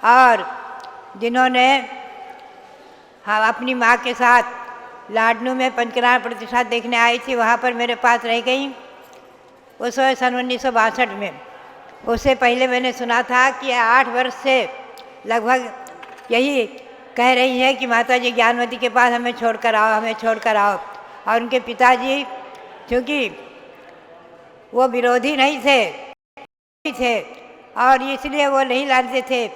और जिन्होंने अपनी माँ के साथ लाडनू में पंचकरार प्रतिष्ठा देखने आई थी, वहाँ पर मेरे पास रह गई उस सन 1962 में। उससे पहले मैंने सुना था कि 8 वर्ष से लगभग यही कह रही है कि माता जी ज्ञानवती के पास हमें छोड़ कर आओ, हमें छोड़ कर आओ। और उनके पिताजी, चूँकि वो विरोधी नहीं थे और इसलिए वो नहीं लाते थे।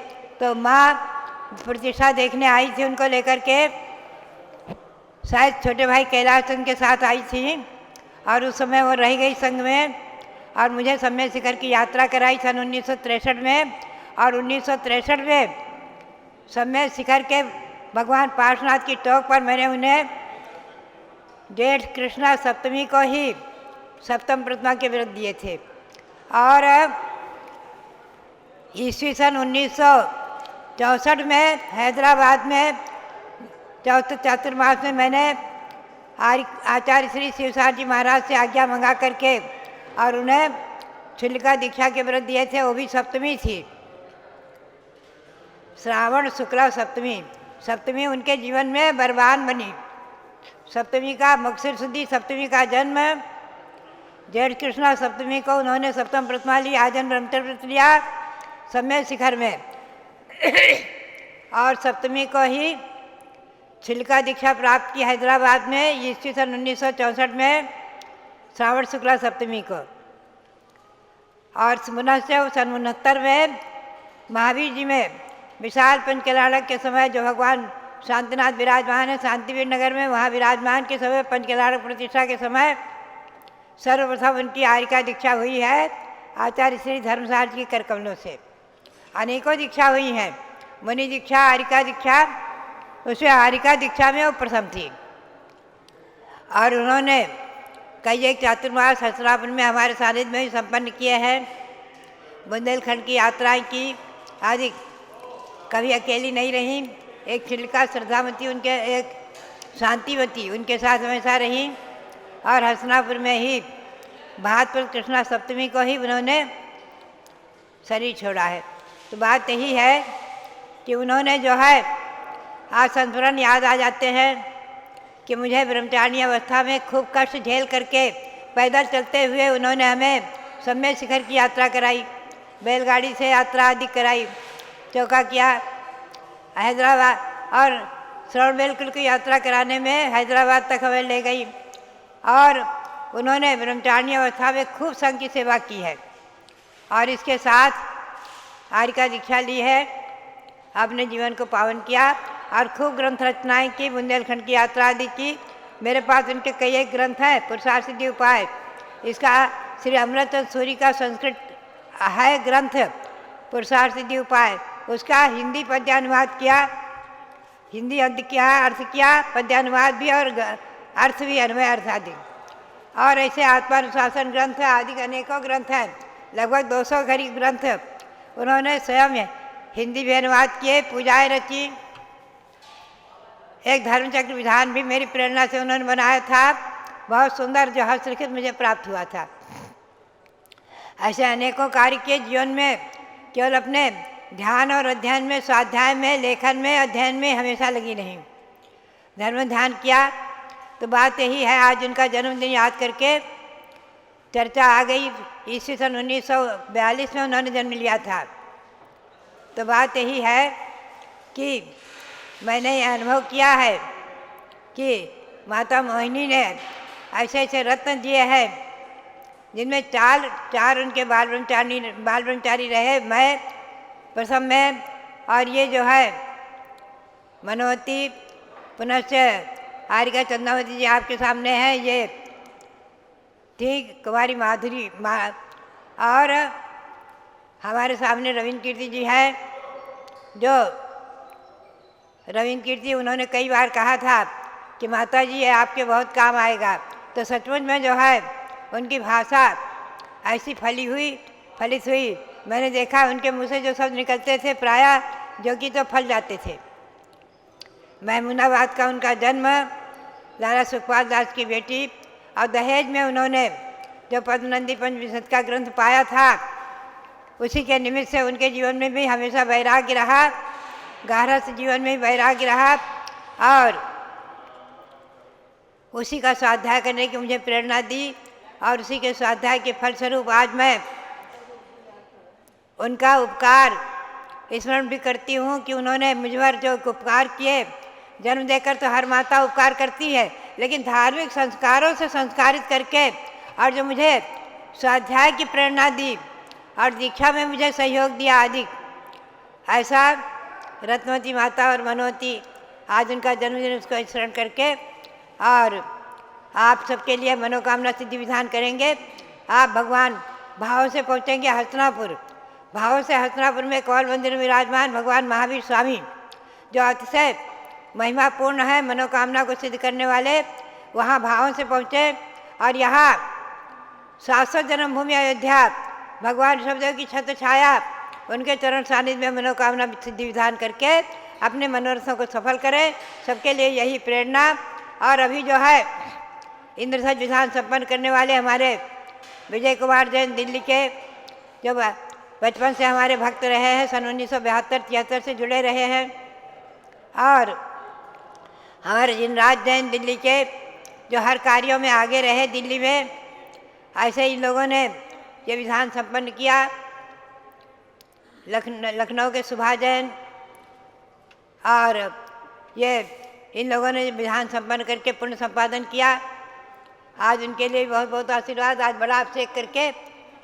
तो माँ प्रतिष्ठा देखने आई थी उनको लेकर के, शायद छोटे भाई कैलाश चंद के साथ आई थी और उस समय वो रह गई संघ में और मुझे सम्य शिखर की यात्रा कराई सन 1963 में। और 1963 में सम्य शिखर के भगवान पार्श्वनाथ की टोक पर मैंने उन्हें जेठ कृष्णा सप्तमी को ही सप्तम प्रतिमा के व्रत दिए थे। और ईस्वी सन 1964 में हैदराबाद में चौथे चातुर्मास में मैंने आचार्य श्री शिवसार जी महाराज से आज्ञा मंगा करके और उन्हें छिलिका दीक्षा के व्रत दिए थे। वो भी सप्तमी थी, श्रावण शुक्ला सप्तमी। सप्तमी उनके जीवन में बरबान बनी। सप्तमी का मकसद शुद्धि सप्तमी का जन्म, जेठ कृष्णा सप्तमी को उन्होंने सप्तम प्रतिमा ली, आजन ब्रह्मचर्य व्रत लिया सम्य शिखर में और सप्तमी को ही छिलका दीक्षा प्राप्त की हैदराबाद में ईस्वी सन 1964 में श्रावण शुक्ला सप्तमी को। और पुनश्च सन 69 में महावीर जी में विशाल पंचकल्याणक के समय जो भगवान शांतिनाथ विराजमान है शांतिवीर नगर में, वहाँ विराजमान के समय पंचकल्याणक प्रतिष्ठा के समय सर्वप्रथम उनकी आरिका दीक्षा हुई है आचार्य श्री धर्मसार जी के करकमलों से। अनेकों दीक्षा हुई हैं, मुनि दीक्षा, आरिका दीक्षा, उसमें आरिका दीक्षा में वो प्रथम थी। और उन्होंने कई एक चातुर्मास हस्तिनापुर में हमारे सानिध्य में भी संपन्न किए हैं। बुंदेलखंड की यात्राएं की आदि, कभी अकेली नहीं रहीं। एक छिलका श्रद्धामती उनके, एक शांतिवती उनके साथ हमेशा रहीं। और हस्तिनापुर में ही भातपुर कृष्णा सप्तमी को ही उन्होंने शरीर छोड़ा है। तो बात यही है कि उन्होंने जो है आज संस्मरण याद आ जाते हैं कि मुझे ब्रह्मचारिणी अवस्था में खूब कष्ट झेल करके पैदल चलते हुए उन्होंने हमें सम्य शिखर की यात्रा कराई, बैलगाड़ी से यात्रा आदि कराई, चौका किया हैदराबाद और श्रवण बेलकुल की यात्रा कराने में हैदराबाद तक हमें ले गई। और उन्होंने ब्रह्मचारिणी अवस्था में खूब संघ की सेवा की है और इसके साथ आरिका दीक्षा ली है, अपने जीवन को पावन किया और खूब ग्रंथ रचनाएं की, बुंदेलखंड की यात्रा आदि की। मेरे पास उनके कई एक ग्रंथ हैं, पुरुषार्थ सिद्धि उपाय, इसका श्री अमृतचंद्र सूरी का संस्कृत है ग्रंथ पुरुषार्थ सिद्धि उपाय, उसका हिंदी पद्यानुवाद किया, हिंदी अर्थ किया, पद्यानुवाद भी और अर्थ भी, अन्वय अर्थ आदि। और ऐसे आत्मानुशासन ग्रंथ आदि अनेकों ग्रंथ हैं, लगभग 200 करीब ग्रंथ उन्होंने स्वयं हिंदी भी अनुवाद किए, पूजाएं रची। एक धर्मचक्र विधान भी मेरी प्रेरणा से उन्होंने बनाया था, बहुत सुंदर, जो हस्तलिखित मुझे प्राप्त हुआ था। ऐसे अनेकों कार्य किए जीवन में, केवल अपने ध्यान और अध्ययन में, स्वाध्याय में, लेखन में, अध्ययन में हमेशा लगी नहीं, धर्म ध्यान किया। तो बात यही है, आज उनका जन्मदिन याद करके चर्चा आ गई। ईस्वी सन 1942 में उन्होंने जन्म लिया था। तो बात यही है कि मैंने ये अनुभव किया है कि माता मोहिनी ने ऐसे ऐसे रत्न दिए हैं जिनमें चार उनके बाल ब्रह्मचारी रहे, मैं प्रथम में, और ये जो है मनोवती, पुनश्च आरिका चंद्रावती जी आपके सामने हैं, ये थी कुमारी माधुरी और हमारे सामने रविंद्र कीर्ति जी हैं, जो रविंद्र कीर्ति उन्होंने कई बार कहा था कि माता जी ये आपके बहुत काम आएगा। तो सचमुच में जो है उनकी भाषा ऐसी फलित हुई, मैंने देखा उनके मुँह से जो शब्द निकलते थे प्रायः जो कि तो फल जाते थे। महमूनाबाद का उनका जन्म, लाला सुखपाल दास की बेटी, और दहेज में उन्होंने जो पद्मनंदी पंचविंशत का ग्रंथ पाया था, उसी के निमित्त से उनके जीवन में भी हमेशा वैराग्य रहा, गारहस्थ जीवन में वैराग्य रहा, और उसी का स्वाध्याय करने की मुझे प्रेरणा दी। और उसी के स्वाध्याय के फलस्वरूप आज मैं उनका उपकार स्मरण भी करती हूँ कि उन्होंने मुझ पर जो उपकार किए, जन्म देकर तो हर माता उपकार करती है, लेकिन धार्मिक संस्कारों से संस्कारित करके और जो मुझे स्वाध्याय की प्रेरणा दी और दीक्षा में मुझे सहयोग दिया अधिक। ऐसा रत्नवती माता और मनोवती आज उनका जन्मदिन, उसको स्मरण करके और आप सबके लिए मनोकामना सिद्धि विधान करेंगे। आप भगवान भाव से पहुँचेंगे हस्तिनापुर। भाव से हस्तिनापुर में कौल मंदिर में विराजमान भगवान महावीर स्वामी, जो अतिशय महिमापूर्ण है, मनोकामना को सिद्ध करने वाले, वहाँ भावों से पहुँचे और यहाँ 700 जन्मभूमि अयोध्या, भगवान ऋषभदेव की छत्र छाया, उनके चरण सानिध्य में मनोकामना सिद्धि विधान करके अपने मनोरथों को सफल करें। सबके लिए यही प्रेरणा। और अभी जो है इंद्रधनुष विधान संपन्न करने वाले हमारे विजय कुमार जैन दिल्ली के, जो बचपन से हमारे भक्त रहे हैं, सन 1972-73 से जुड़े रहे हैं, और हमारे जिनराज जैन दिल्ली के, जो हर कार्यों में आगे रहे दिल्ली में, ऐसे ही लोगों ने ये विधान संपन्न किया। लखनऊ के सुभा जैन, और ये इन लोगों ने विधान संपन्न करके पुण्य संपादन किया। आज उनके लिए बहुत बहुत आशीर्वाद। आज बड़ा अभिषेक करके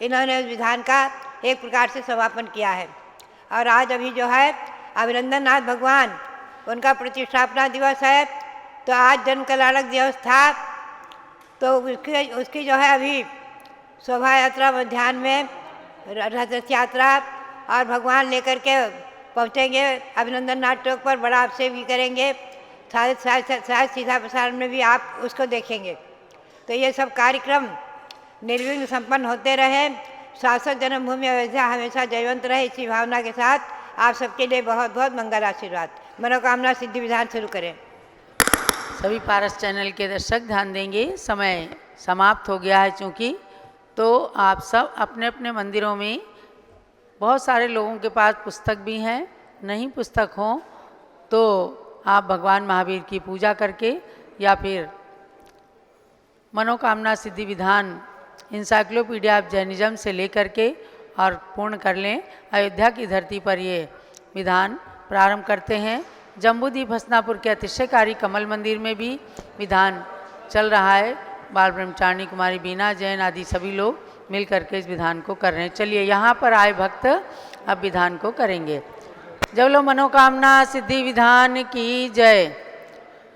इन्होंने उस विधान का एक प्रकार से समापन किया है। और आज अभी जो है अभिनंदन नाथ भगवान, उनका प्रतिष्ठापना दिवस है, तो आज जन्म कल्याणक दिवस था, तो उसकी जो है अभी शोभा यात्रा मध्याह्न में रथ यात्रा और भगवान लेकर के पहुँचेंगे अभिनंदन नाथ चौक पर। बड़ा अभिषेक भी करेंगे, शायद सीधा प्रसारण में भी आप उसको देखेंगे। तो ये सब कार्यक्रम निर्विघ्न संपन्न होते रहे। शाश्वत जन्मभूमि अयोध्या हमेशा जयवंत रहे, इसी भावना के साथ आप सबके लिए बहुत बहुत मंगल आशीर्वाद। मनोकामना सिद्धि विधान शुरू करें। सभी पारस चैनल के दर्शक ध्यान देंगे, समय समाप्त हो गया है चूँकि, तो आप सब अपने अपने मंदिरों में, बहुत सारे लोगों के पास पुस्तक भी हैं, नहीं पुस्तक हो तो आप भगवान महावीर की पूजा करके या फिर मनोकामना सिद्धि विधान इंसाइक्लोपीडिया ऑफ जैनिज्म से लेकर के और पूर्ण कर लें। अयोध्या की धरती पर ये विधान प्रारंभ करते हैं। जम्बूद्वीप हस्तिनापुर के अतिशयकारी कमल मंदिर में भी विधान चल रहा है। बाल ब्रह्मचारिणी कुमारी बीना जैन आदि सभी लोग मिल करके इस विधान को कर रहे हैं। चलिए यहाँ पर आए भक्त अब विधान को करेंगे। जब लो मनोकामना सिद्धि विधान की जय।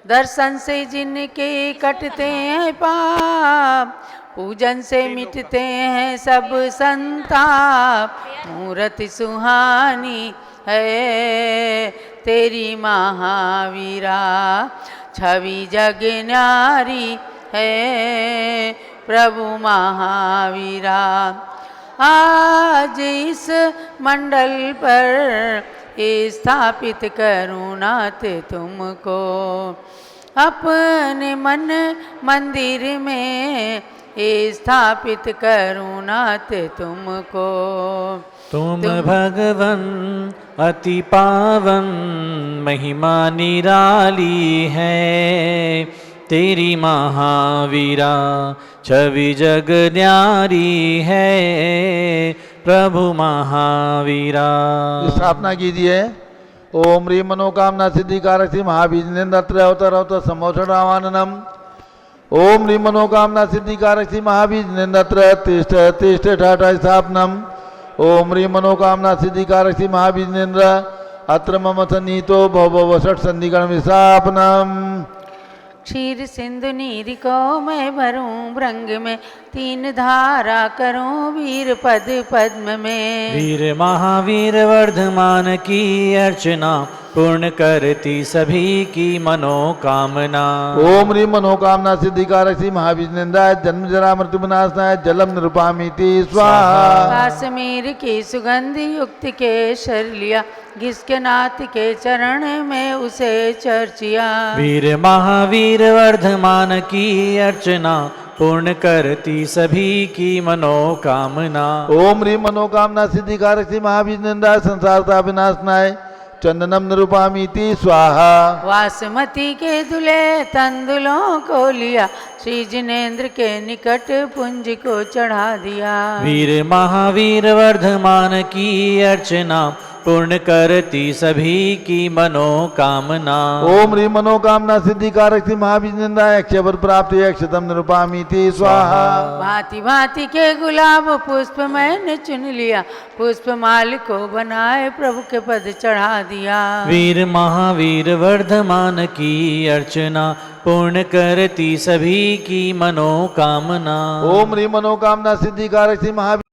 दर्शन से जिनके कटते हैं पाप, पूजन से मिटते हैं सब संताप। मूर्ति सुहानी है तेरी महावीरा, छवि जग न्यारी है प्रभु महावीरा। आज इस मंडल पर स्थापित करूँ नाथ तुमको, अपने मन मंदिर में स्थापित करूँ नाथ तुमको। तुम भगवन अति पावन, महिमा निराली है तेरी महावीरा, छवि जग न्यारी है प्रभु महावीरा। स्थापना कीजिए। ओम ह्रीं मनोकामना सिद्धि कारक श्री महाबीज निंदत्र अवतर अवतर समोषण रामाननम। ओम ह्रीं मनोकामना सिद्धि कारक श्री महाबीज निंदत्र तिष्ठ तिष्ठ ठाठा स्थापनम। ओम ह्रीं मनोकामना सिद्धि कारक श्री महाबीज निंद्र अत्र मम सन्नीतो भव भव षट संधिगण विस्थापनम। क्षीर सिंधु नीर को मैं भरूं भृंग में, तीन धारा करूं वीर पद पद्म में। वीर महावीर वर्धमान की अर्चना, पूर्ण करती सभी की मनोकामना। ओम ह्रीं मनोकामना सिद्धि कारक श्री महाबीज निंदाय जन्म जरा मृत्यु विनाशनाय जलम निरुपामीति स्वाहा। कश्मीर की सुगंध युक्त केसर लिया, घिसके नाथ के चरण में उसे चर्चिया। वीर महावीर वर्धमान की अर्चना, पूर्ण करती सभी की मनोकामना। ओम ह्रीं मनोकामना सिद्धि कारक श्री महाबीज निंदाय संसार का विनाशनाय चंदनम निरुपामीति स्वाहा। वासमती के दुले तंदुलों को लिया, श्री जिनेन्द्र के निकट पुंज को चढ़ा दिया। वीर महावीर वर्धमान की अर्चना, पूर्ण करती सभी की मनोकामना। ओम ह्रीं मनोकामना सिद्धिकारक श्री महाविजनंदा अक्षय प्राप्त अक्षतम निरुपामी थी स्वाहा। भांति भांति के गुलाब पुष्प मैंने चुन लिया, पुष्प माल को बनाए प्रभु के पद चढ़ा दिया। वीर महावीर वर्धमान की अर्चना पूर्ण करती सभी की मनोकामना। ओम ह्रीं मनोकामना सिद्धिकारक श्री महावीर